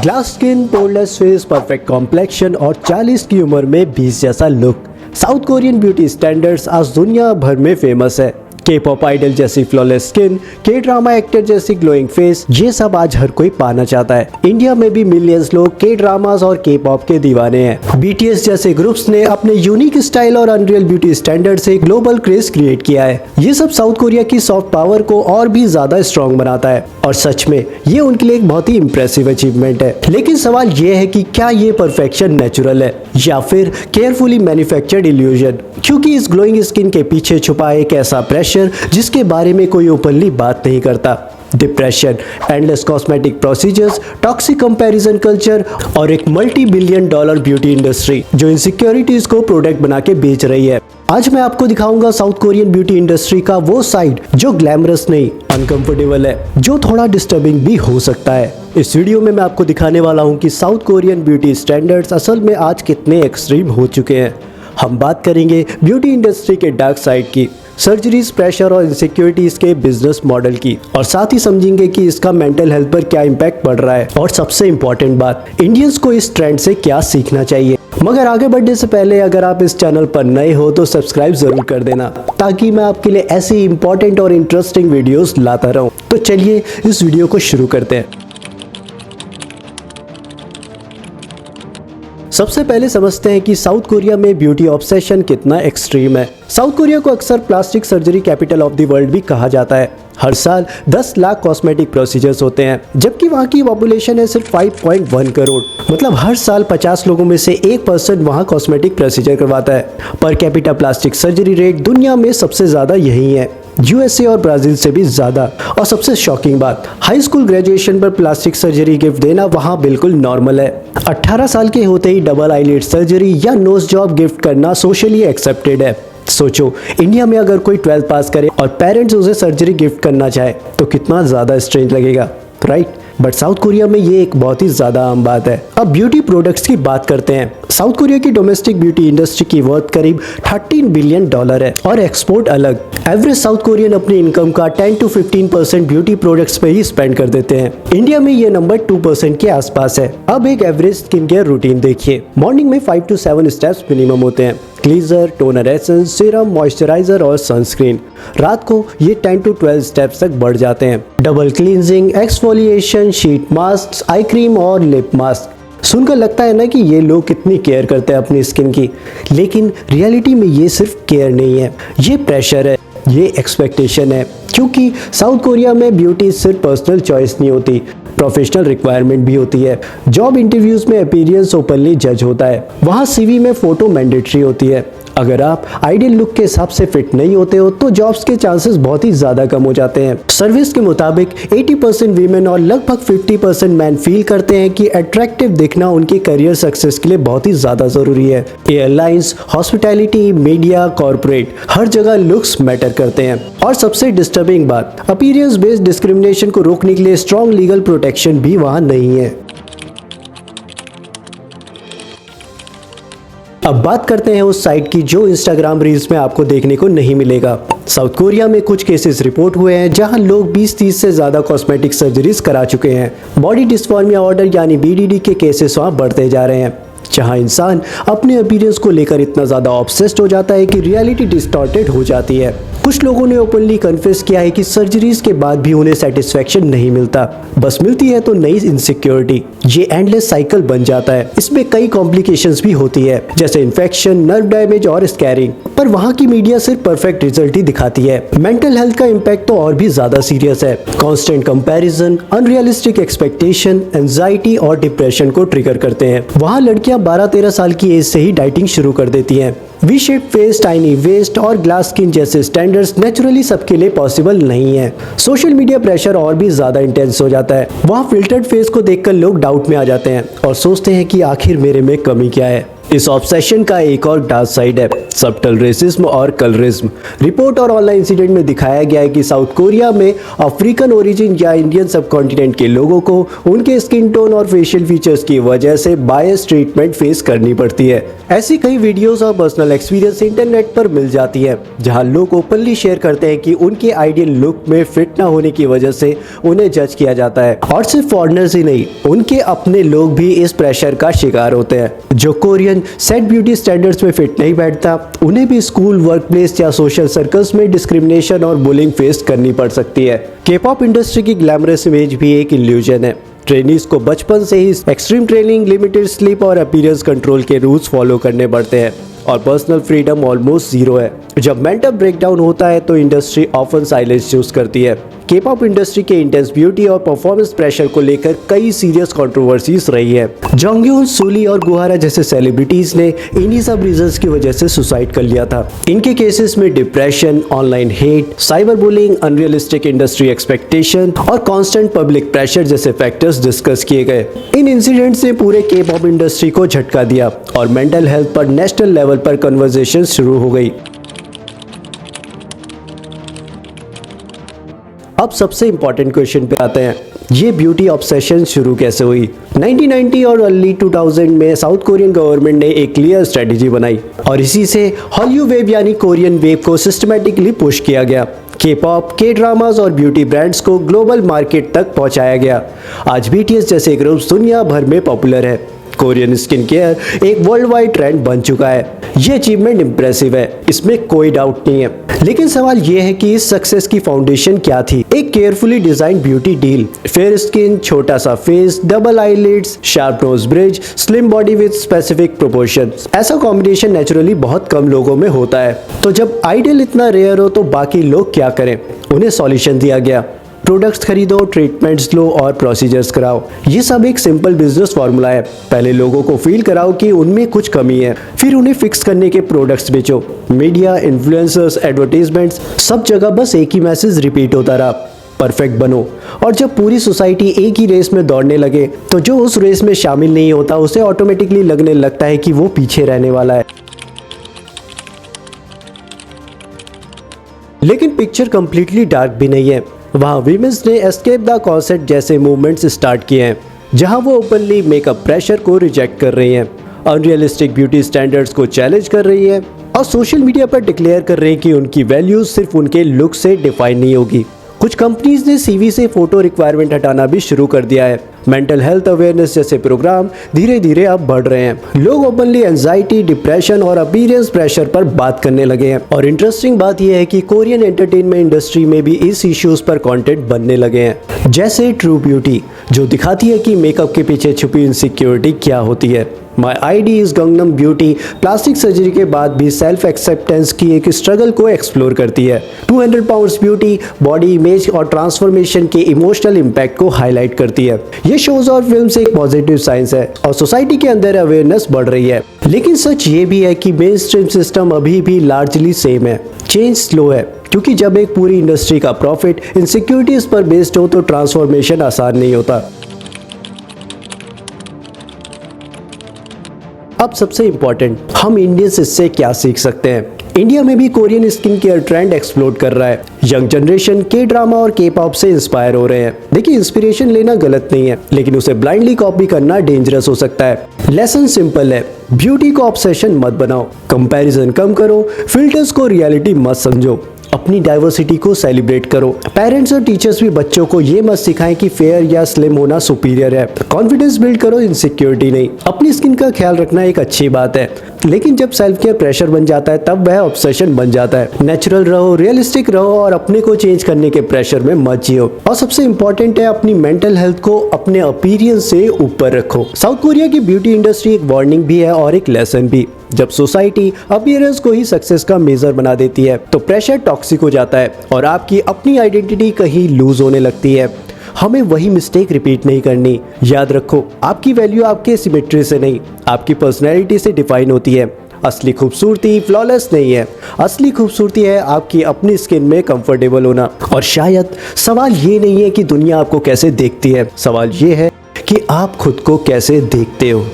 Glass skin, poreless face, perfect complexion और 40 की उम्र में 20 जैसा look. South Korean beauty standards आज दुनिया भर में फेमस है। के पॉप आइडल जैसी फ्लॉलेस स्किन, के ड्रामा एक्टर जैसी ग्लोइंग फेस, ये सब आज हर कोई पाना चाहता है। इंडिया में भी मिलियंस लोग के ड्रामास और के पॉप के दीवाने हैं। बीटीएस जैसे ग्रुप्स ने अपने यूनिक स्टाइल और अनरियल ब्यूटी स्टैंडर्ड से ग्लोबल क्रेज क्रिएट किया है। ये सब साउथ कोरिया की सॉफ्ट पावर को और भी ज्यादा स्ट्रॉन्ग बनाता है और सच में ये उनके लिए एक बहुत ही इंप्रेसिव अचीवमेंट है। लेकिन सवाल ये है कि क्या ये परफेक्शन नेचुरल है या फिर केयरफुली मैन्युफैक्चर्ड इल्यूजन, क्योंकि इस ग्लोइंग स्किन के पीछे छुपा है एक ऐसा प्रेशर जिसके बारे में कोई ओपनली बात नहीं करता। Depression, endless cosmetic procedures, toxic comparison culture और एक मल्टी-बिलियन डॉलर ब्यूटी इंडस्ट्री जो इनसिक्योरिटीज को प्रोडक्ट बना के बेच रही है। आज मैं आपको दिखाऊंगा साउथ कोरियन ब्यूटी इंडस्ट्री का वो साइड जो ग्लैमरस नहीं, अनकंफर्टेबल है, जो थोड़ा डिस्टर्बिंग भी हो सकता है। इस वीडियो में मैं आपको दिखाने वाला हूं कि साउथ कोरियन ब्यूटी स्टैंडर्ड्स असल में आज कितने एक्सट्रीम हो चुके हैं। हम बात करेंगे ब्यूटी इंडस्ट्री के डार्क साइड की, सर्जरीज, प्रेशर और इनसिक्योरिटीज के बिजनेस मॉडल की, और साथ ही समझेंगे कि इसका मेंटल हेल्थ पर क्या इम्पैक्ट पड़ रहा है और सबसे इम्पोर्टेंट बात, इंडियंस को इस ट्रेंड से क्या सीखना चाहिए। मगर आगे बढ़ने से पहले अगर आप इस चैनल पर नए हो तो सब्सक्राइब जरूर कर देना ताकि मैं आपके लिए ऐसी इंपॉर्टेंट और इंटरेस्टिंग वीडियोस लाता रहूं। तो चलिए इस वीडियो को शुरू करते हैं। सबसे पहले समझते हैं कि साउथ कोरिया में ब्यूटी ऑब्सेशन कितना एक्सट्रीम है। साउथ कोरिया को अक्सर plastic surgery capital of the world भी कहा जाता है। हर साल 10 लाख कॉस्मेटिक प्रोसीजर्स होते हैं, जबकि वहाँ की पॉपुलेशन है सिर्फ 5.1 करोड़। मतलब हर साल 50 लोगों में से 1% वहाँ कॉस्मेटिक प्रोसीजर करवाता है। Per capita plastic surgery rate दुनिया में सबसे ज़्यादा यही है, यूएसए और ब्राजील से भी ज़्यादा। और सबसे शॉकिंग बात, हाई स्कूल ग्रेजुएशन पर प्लास्टिक सर्जरी गिफ्ट देना वहाँ बिल्कुल नॉर्मल है। 18 साल के होते ही डबल आईलिड सर्जरी या नोज जॉब गिफ्ट करना सोशली एक्सेप्टेड है। सोचो, इंडिया में अगर कोई 12th पास करे और पेरेंट्स उसे सर्जरी गिफ्ट करना चाहे तो कितना ज़्यादा स्ट्रेंज लगेगा, राइट? बट साउथ कोरिया में ये एक बहुत ही ज़्यादा आम बात है। अब ब्यूटी प्रोडक्ट्स की बात करते हैं। साउथ कोरिया की डोमेस्टिक ब्यूटी इंडस्ट्री की वर्थ करीब 13 बिलियन डॉलर है और एक्सपोर्ट अलग। एवरेज साउथ कोरियन अपनी इनकम का 10 to 15% ब्यूटी प्रोडक्ट्स पे ही स्पेंड कर देते हैं। इंडिया में ये नंबर 2% के आसपास है। अब एक एवरेज स्किन केयर रूटीन देखिए। मॉर्निंग में 5 to 7 स्टेप्स मिनिमम होते हैं, cleanser, toner essence, serum, moisturiser और सनस्क्रीन। रात को ये 10 to 12 स्टेप्स तक बढ़ जाते हैं। Double cleansing, exfoliation, sheet mask, eye cream और लिप मास्क। सुनकर लगता है ना कि ये लोग कितनी केयर करते हैं अपनी स्किन की, लेकिन रियलिटी में ये सिर्फ केयर नहीं है, ये प्रेशर है, ये एक्सपेक्टेशन है। क्योंकि साउथ कोरिया में ब्यूटी सिर्फ पर्सनल चॉइस नहीं होती, प्रोफेशनल रिक्वायरमेंट भी होती है। जॉब इंटरव्यूज में अपीयरेंस ओपनली जज होता है, वहाँ सीवी में फोटो मैंडेटरी होती है। अगर आप आइडियल लुक के हिसाब से फिट नहीं होते हो तो जॉब्स के चांसेस बहुत ही ज्यादा कम हो जाते हैं। सर्विस के मुताबिक 80% वीमेन और लगभग 50% मैन फील करते हैं कि अट्रैक्टिव दिखना उनके करियर सक्सेस के लिए बहुत ही ज्यादा जरूरी है। एयरलाइंस, हॉस्पिटैलिटी, मीडिया, कॉर्पोरेट, हर जगह लुक्स मैटर करते हैं। और सबसे डिस्टर्बिंग बात, अपीयरेंस बेस्ड डिस्क्रिमिनेशन को रोकने के लिए स्ट्रॉन्ग लीगल प्रोटेक्शन भी वहाँ नहीं है। अब बात करते हैं उस साइट की जो इंस्टाग्राम रील्स में आपको देखने को नहीं मिलेगा। साउथ कोरिया में कुछ केसेस रिपोर्ट हुए हैं जहां लोग 20-30 से ज्यादा कॉस्मेटिक सर्जरीज करा चुके हैं। बॉडी डिस्फॉर्मिया ऑर्डर यानी बीडीडी के केसेस वहां बढ़ते जा रहे हैं, जहां इंसान अपने अपीयरेंस को लेकर इतना ज्यादा ऑब्सेस्ड हो जाता है कि रियलिटी डिस्टॉर्टेड हो जाती है। कुछ लोगों ने ओपनली कन्फेस किया है कि सर्जरीज के बाद भी उन्हें सेटिस्फेक्शन नहीं मिलता, बस मिलती है तो नई इनसिक्योरिटी। ये एंडलेस साइकिल बन जाता है। इसमें कई कॉम्प्लिकेशंस भी होती है, जैसे इन्फेक्शन, नर्व डैमेज और स्कैरिंग। पर वहाँ की मीडिया सिर्फ परफेक्ट रिजल्ट ही दिखाती है। मेंटल हेल्थ का इम्पैक्ट तो और भी ज्यादा सीरियस है। Constant comparison, unrealistic expectation, anxiety और डिप्रेशन को ट्रिगर करते हैं। वहाँ लड़कियां 12-13 साल की एज से ही डाइटिंग शुरू कर देती हैं। V shape face, tiny waist और ग्लास स्किन जैसे स्टैंडर्ड्स नेचुरली सबके लिए पॉसिबल नहीं है। सोशल मीडिया प्रेशर और भी ज्यादा इंटेंस हो जाता है। वहाँ फिल्टर्ड फेस को देखकर लोग डाउट में आ जाते हैं और सोचते हैं कि आखिर मेरे में कमी क्या है। इस ऑब्सेशन का एक और डार्क साइड है, सबटल रेसिज्म और कलरिज्म। रिपोर्ट और ऑनलाइन इंसिडेंट में दिखाया गया है कि साउथ कोरिया में अफ्रीकन ओरिजिन या इंडियन सबकॉन्टिनेंट के लोगों को उनके स्किन टोन और फेशियल फीचर्स की वजह से बायस ट्रीटमेंट फेस करनी पड़ती है। ऐसी कई वीडियोस और पर्सनल एक्सपीरियंस इंटरनेट पर मिल जाती है जहां लोग ओपनली शेयर करते हैं कि उनके आइडियल लुक में फिट ना होने की वजह से उन्हें जज किया जाता है। और सिर्फ फॉरेनर्स ही नहीं, उनके अपने लोग भी इस प्रेशर का शिकार होते हैं। जो कोरियन सेट ब्यूटी स्टैंडर्ड्स में फिट नहीं बैठता, उन्हें भी स्कूल, वर्क प्लेस या सोशल सर्कल्स में डिस्क्रिमिनेशन और बुलिंग फेस करनी पड़ सकती है। के-पॉप इंडस्ट्री की ग्लैमरस इमेज भी एक इल्यूजन है। ट्रेनीज को बचपन से ही एक्सट्रीम ट्रेनिंग, लिमिटेड स्लीप और अपीयरेंस कंट्रोल के रूल्स फॉलो करने पड़ते हैं और पर्सनल फ्रीडम ऑलमोस्ट जीरो है। जब मेंटल ब्रेकडाउन होता है तो इंडस्ट्री ऑफन साइलेंस चूज करती है। के-पॉप इंडस्ट्री के इंटेंस ब्यूटी और परफॉर्मेंस प्रेशर को लेकर कई सीरियस कंट्रोवर्सीज रही है। जोंगयोन, सुली और गुहारा जैसे सेलिब्रिटीज ने इन्हीं सब रीजंस की वजह से सुसाइड कर लिया था। इनके केसेस में depression, online hate, cyber bullying, unrealistic industry expectation और कांस्टेंट पब्लिक प्रेशर जैसे फैक्टर्स डिस्कस किए गए। इन इंसिडेंट्स ने पूरे के-पॉप इंडस्ट्री को झटका दिया और मेंटल हेल्थ पर नेशनल लेवल पर कन्वर्सेशन शुरू हो गई। अब सबसे इंपॉर्टेंट क्वेश्चन पे आते हैं, ये ब्यूटी ऑब्सेशन शुरू कैसे हुई? 1990 और अर्ली 2000 में साउथ कोरियन गवर्नमेंट ने एक क्लियर स्ट्रेटेजी बनाई और इसी से हॉलीवुड वेव यानी कोरियन वेव को सिस्टमैटिकली पुश किया गया। के-पॉप, के ड्रामास और ब्यूटी ब्रांड्स को ग्लोबल मार्केट तक पहुंचाया गया। आज BTS जैसे ग्रुप्स दुनिया भर में पॉपुलर है। कोरियन स्किन केयर एक वर्ल्ड वाइड ट्रेंड बन चुका है। ये अचीवमेंट इंप्रेसिव है, इसमें कोई डाउट नहीं है। लेकिन सवाल ये है कि इस सक्सेस की फाउंडेशन क्या थी? एक carefully design beauty deal, fair skin, छोटा सा face, double eyelids, sharp nose bridge, slim body with specific proportions. ऐसा कॉम्बिनेशन नेचुरली बहुत कम लोगों में होता है। तो जब आइडियल इतना रेयर हो तो बाकी लोग क्या करें? उन्हें सॉल्यूशन दिया गया, प्रोडक्ट्स खरीदो, ट्रीटमेंट्स लो और प्रोसीजर्स कराओ। ये सब एक सिंपल बिजनेस फॉर्मूला है। पहले लोगों को फील कराओ कि उनमें कुछ कमी है, फिर उन्हें फिक्स करने के प्रोडक्ट्स बेचो। मीडिया, इन्फ्लुएंसर्स, एडवर्टाइजमेंट्स, सब जगह बस एक ही मैसेज रिपीट होता रहा, परफेक्ट बनो। और जब पूरी सोसाइटी एक ही रेस में दौड़ने लगे तो जो उस रेस में शामिल नहीं होता उसे ऑटोमेटिकली लगने लगता है कि वो पीछे रहने वाला है। लेकिन पिक्चर कंप्लीटली डार्क भी नहीं है। वहाँ वीमेंस ने एस्केप द कॉन्सेप्ट जैसे मूवमेंट्स स्टार्ट किए हैं जहां वो ओपनली मेकअप प्रेशर को रिजेक्ट कर रही हैं, अनरियलिस्टिक ब्यूटी स्टैंडर्ड्स को चैलेंज कर रही है और सोशल मीडिया पर डिक्लेयर कर रही है कि उनकी वैल्यूज सिर्फ उनके लुक से डिफाइन नहीं होगी। कुछ कंपनीज ने CV से फोटो रिक्वायरमेंट हटाना भी शुरू कर दिया है। मेंटल हेल्थ अवेयरनेस जैसे प्रोग्राम धीरे धीरे अब बढ़ रहे हैं। लोग ओपनली एंजाइटी, डिप्रेशन और अपीयरेंस प्रेशर पर बात करने लगे हैं। और इंटरेस्टिंग बात यह है कि कोरियन एंटरटेनमेंट इंडस्ट्री में भी इस इश्यूज पर कंटेंट बनने लगे हैं, जैसे ट्रू ब्यूटी, जो दिखाती है कि मेकअप के पीछे छुपी इनसिक्योरिटी क्या होती है। माई ID is Gangnam beauty plastic surgery के बाद भी सेल्फ एक्सेप्टेंस की एक स्ट्रगल को एक्सप्लोर करती है। 200 पाउंड्स ब्यूटी बॉडी इमेज और ट्रांसफॉर्मेशन के इमोशनल इम्पैक्ट को हाईलाइट करती है। ये शोज और फिल्म्स एक पॉजिटिव साइंस है और सोसाइटी के अंदर अवेयरनेस बढ़ रही है। लेकिन सच ये भी है कि मेन स्ट्रीम सिस्टम अभी भी लार्जली सेम है। चेंज स्लो है, क्योंकि जब एक पूरी इंडस्ट्री का प्रॉफिट इनसिक्योरिटीज पर बेस्ड हो तो ट्रांसफॉर्मेशन आसान नहीं होता। अब सबसे इम्पोर्टेंट, हम इंडियंस इससे क्या सीख सकते हैं? इंडिया में भी Korean skin care trend explode कर रहा है। यंग जनरेशन के ड्रामा और के-पॉप से इंस्पायर हो रहे हैं। देखिए, इंस्पिरेशन लेना गलत नहीं है, लेकिन उसे ब्लाइंडली कॉपी करना डेंजरस हो सकता है। लेसन सिंपल है, ब्यूटी को ऑब्सेशन मत बनाओ, कंपैरिजन कम करो, फिल्टर्स को रियलिटी मत समझो, अपनी डाइवर्सिटी को सेलिब्रेट करो। पेरेंट्स और टीचर्स भी बच्चों को ये मत सिखाएं कि फेयर या स्लिम होना सुपीरियर है। कॉन्फिडेंस बिल्ड करो, इनसिक्योरिटी नहीं। अपनी स्किन का ख्याल रखना एक अच्छी बात है, लेकिन जब सेल्फ केयर प्रेशर बन जाता है तब वह ऑब्सेशन बन जाता है। नेचुरल रहो, रियलिस्टिक रहो और अपने को चेंज करने के प्रेशर में मत जियो। और सबसे इंपॉर्टेंट है, अपनी मेंटल हेल्थ को अपने अपीयरेंस से ऊपर रखो। साउथ कोरिया की ब्यूटी इंडस्ट्री एक वार्निंग भी है और एक लेसन भी। जब सोसाइटी अपीयरेंस को ही सक्सेस का मेजर बना देती है तो प्रेशर टॉक्सिक हो जाता है और आपकी अपनी आइडेंटिटी कहीं लूज होने लगती है। हमें वही मिस्टेक रिपीट नहीं करनी। याद रखो, आपकी वैल्यू आपके सिमेट्री से नहीं, आपकी पर्सनैलिटी से डिफाइन होती है। असली खूबसूरती फ्लॉलेस नहीं है, असली खूबसूरती है आपकी अपनी स्किन में कंफर्टेबल होना। और शायद सवाल ये नहीं है कि दुनिया आपको कैसे देखती है, सवाल ये है कि आप खुद को कैसे देखते हो।